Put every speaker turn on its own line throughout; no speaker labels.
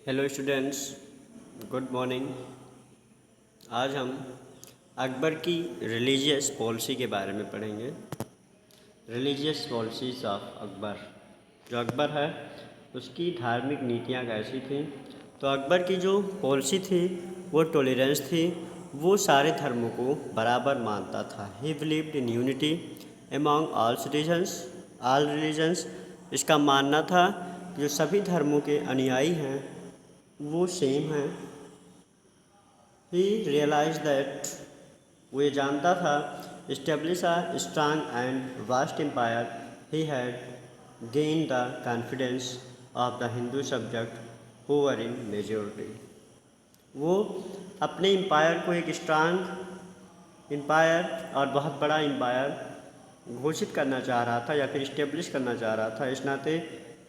Hello students, good morning. आज हम अकबर की रिलीजियस पॉलिसी के बारे में पढ़ेंगे। Religious policies of Akbar. जो अकबर है उसकी धार्मिक नीतियाँ कैसी थी। तो अकबर की जो पॉलिसी थी वो टॉलरेंस थी। वो सारे धर्मों को बराबर मानता था। ही believed in unity among all citizens all religions. इसका मानना था कि जो सभी धर्मों के अनुयायी हैं वो सेम है। ही रियलाइज दैट, वो ये जानता था, establish a strong and vast empire. He had gain the confidence of the Hindu subject who were in majority. वो अपने एम्पायर को एक स्ट्रांग एम्पायर और बहुत बड़ा एम्पायर घोषित करना चाह रहा था या फिर इस्टेब्लिश करना चाह रहा था। इस नाते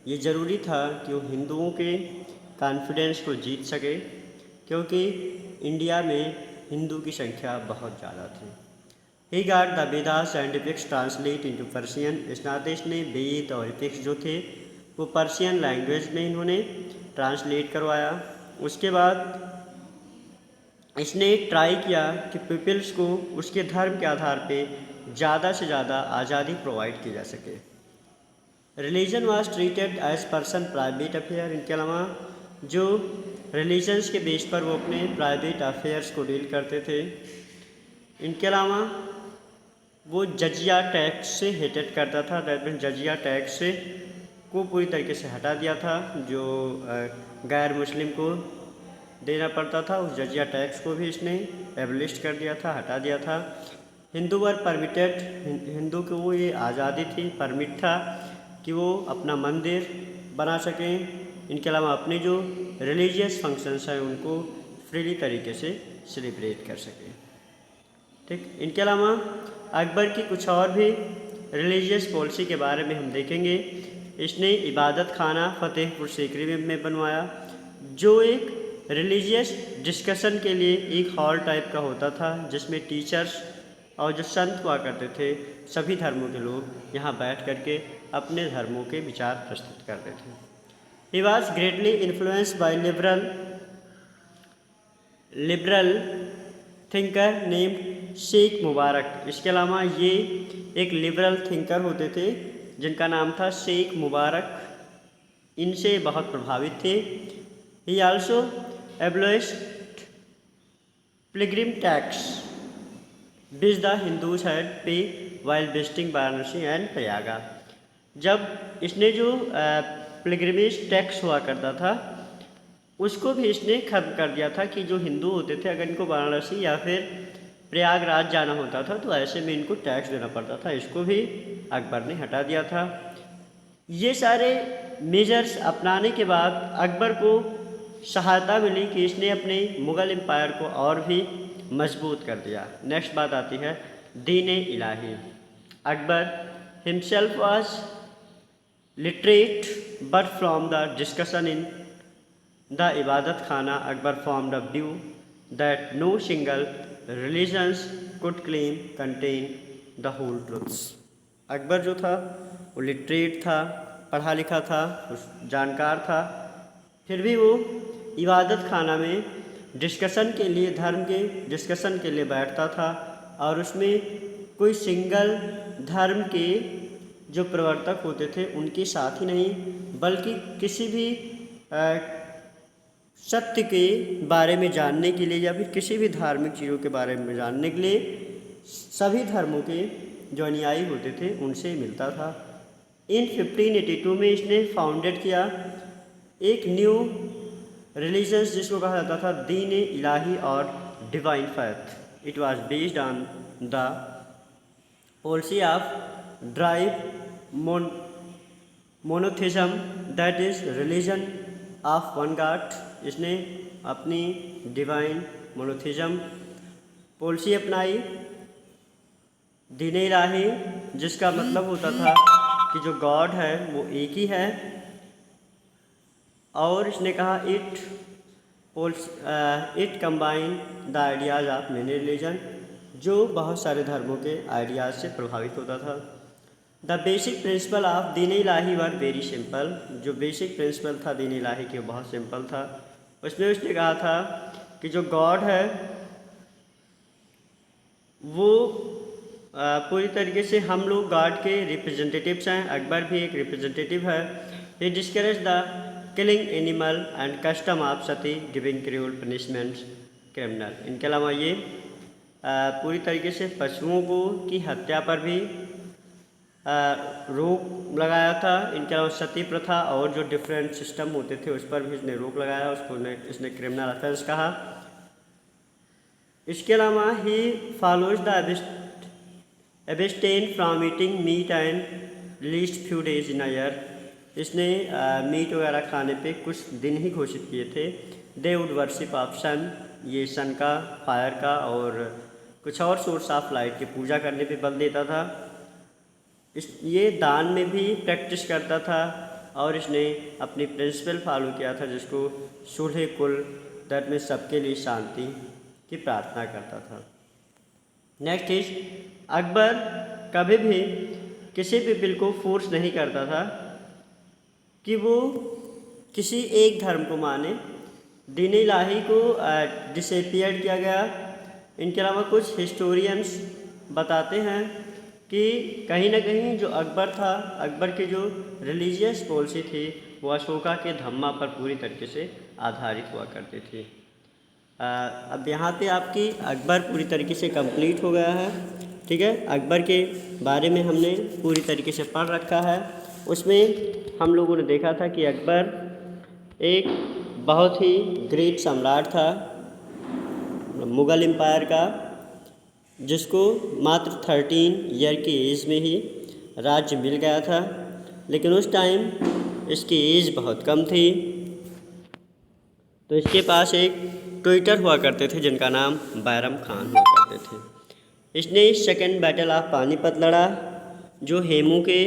ये ज़रूरी था कि वो हिंदुओं के कॉन्फिडेंस को जीत सके, क्योंकि इंडिया में हिंदू की संख्या बहुत ज़्यादा थी। He got the Vedas and epics translate into Persian. इस नाते इसने वेद और एपिक्स जो थे वो पर्शियन लैंग्वेज में इन्होंने ट्रांसलेट करवाया। उसके बाद इसने ट्राई किया कि पीपल्स को उसके धर्म के आधार पे ज़्यादा से ज़्यादा आज़ादी प्रोवाइड की जा सके। Religion was treated as person private affair. इनके अलावा जो रिलीजन्स के बेस पर वो अपने प्राइवेट अफेयर्स को डील करते थे। इनके अलावा वो जजिया टैक्स से हेटेड करता था। दैट मीन जजिया टैक्स से को पूरी तरीके से हटा दिया था। जो गैर मुस्लिम को देना पड़ता था उस जजिया टैक्स को भी इसने एबलिश कर दिया था, हटा दिया था। हिंदू वर परमिटेड, हिंदू को वो ये आज़ादी थी, परमिट था कि वो अपना मंदिर बना सकें। इनके अलावा अपने जो रिलीजियस फंक्शंस हैं उनको फ्रीली तरीके से सेलिब्रेट कर सकें। ठीक, इनके अलावा अकबर की कुछ और भी रिलीजियस पॉलिसी के बारे में हम देखेंगे। इसने इबादत खाना फतेहपुर सीकरी में बनवाया, जो एक रिलीजियस डिस्कशन के लिए एक हॉल टाइप का होता था, जिसमें टीचर्स और जो संत हुआ करते थे सभी धर्मों के लोग यहाँ बैठ करके अपने धर्मों के विचार प्रस्तुत करते थे। He was greatly influenced by liberal thinker named Sheikh Mubarak. इसके अलावा ये एक लिबरल थिंकर होते थे जिनका नाम था शेख मुबारक। इनसे बहुत प्रभावित थे। He also abolished pilgrim tax which the Hindus had pay while visiting Varanasi and Prayaga. जब इसने जो पिलग्रिमेज टैक्स हुआ करता था उसको भी इसने खत्म कर दिया था कि जो हिंदू होते थे अगर इनको वाराणसी या फिर प्रयागराज जाना होता था तो ऐसे में इनको टैक्स देना पड़ता था, इसको भी अकबर ने हटा दिया था। ये सारे मेजर्स अपनाने के बाद अकबर को सहायता मिली कि इसने अपने मुग़ल एम्पायर को और भी मजबूत कर दिया। नेक्स्ट बात आती है Din Ilahi. Akbar himself was literate but from the discussion in the Ibadat Khana Akbar formed a view that no single religions could claim contain the whole truths। Akbar जो था वो लिटरेट था, पढ़ा लिखा था, जानकार था, फिर भी वो इबादत खाना में डिस्कशन के लिए, धर्म के डिस्कशन के लिए बैठता था और उसमें कोई सिंगल धर्म के जो प्रवर्तक होते थे उनके साथ ही नहीं बल्कि किसी भी सत्य के बारे में जानने के लिए या फिर किसी भी धार्मिक चीज़ों के बारे में जानने के लिए सभी धर्मों के जो अनुयायी होते थे उनसे मिलता था। इन 1582 में इसने फाउंडेड किया एक न्यू रिलीजन्स जिसको कहा जाता था दीन इलाही और divine faith. It was based on the policy of drive monotheism, that is religion of one God. इसने अपनी डिवाइन मोनोथिज्म पॉलिसी अपनाई। दीन इलाही जिसका मतलब होता था कि जो गॉड है वो एक ही है, और इसने कहा it combine the ideas of many religion, जो बहुत सारे धर्मों के आइडियाज़ से प्रभावित होता था। The basic principle of Deen Ilahi were very simple. जो बेसिक प्रिंसिपल था दीन इलाही के, बहुत सिंपल था। उसमें उसने कहा था कि जो गॉड है वो पूरी तरीके से हम लोग गॉड के रिप्रेजेंटेटिव्स हैं। अकबर भी एक रिप्रेजेंटेटिव है। He discourage the killing animal and custom of sati giving cruel punishments criminal. इनके अलावा ये पूरी तरीके से पशुओं को की हत्या पर भी रोक लगाया था। इनके अलावा सती प्रथा और जो डिफरेंट सिस्टम होते थे उस पर भी इसने रोक लगाया, उसको इसने क्रिमिनल अफेंस कहा। इसके अलावा he follows the abstain from eating meat and least few days in a year. इसने मीट वगैरह खाने पे कुछ दिन ही घोषित किए थे। दे वुड वर्शिप ऑफ सन, ये सन का, फायर का और कुछ और सोर्स ऑफ लाइट की पूजा करने पे बल देता था। ये दान में भी प्रैक्टिस करता था और इसने अपनी प्रिंसिपल फॉलो किया था जिसको सुलह कुल, दैट में सबके लिए शांति की प्रार्थना करता था। नेक्स्ट इज अकबर कभी भी किसी पीपल को फोर्स नहीं करता था कि वो किसी एक धर्म को माने। दीन इलाही को डिसअपियर किया गया। इनके अलावा कुछ हिस्टोरियंस बताते हैं कि कहीं ना कहीं जो अकबर था, अकबर की जो रिलीजियस पॉलिसी थी वो अशोका के धम्मा पर पूरी तरीके से आधारित हुआ करती थी। अब यहाँ पे आपकी अकबर पूरी तरीके से कंप्लीट हो गया है। ठीक है, अकबर के बारे में हमने पूरी तरीके से पढ़ रखा है। उसमें हम लोगों ने देखा था कि अकबर एक बहुत ही ग्रेट सम्राट था मुग़ल एम्पायर का, जिसको मात्र 13 ईयर की एज में ही राज्य मिल गया था। लेकिन उस टाइम इसकी एज बहुत कम थी, तो इसके पास एक ट्विटर हुआ करते थे जिनका नाम बैरम खान हुआ करते थे। इसने सेकेंड बैटल ऑफ पानीपत लड़ा, जो हेमू के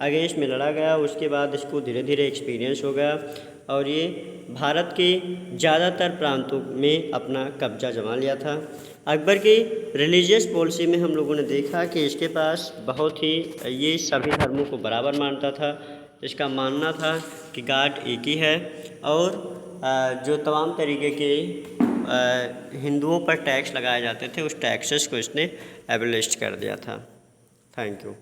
अगेंस्ट में लड़ा गया। उसके बाद इसको धीरे धीरे एक्सपीरियंस हो गया और ये भारत के ज़्यादातर प्रांतों में अपना कब्जा जमा लिया था। अकबर की रिलीजियस पॉलिसी में हम लोगों ने देखा कि इसके पास बहुत ही, ये सभी धर्मों को बराबर मानता था। इसका मानना था कि गॉड एक ही है और जो तमाम तरीके के हिंदुओं पर टैक्स लगाए जाते थे उस टैक्सेस को इसने एबलिश कर दिया था। Thank you.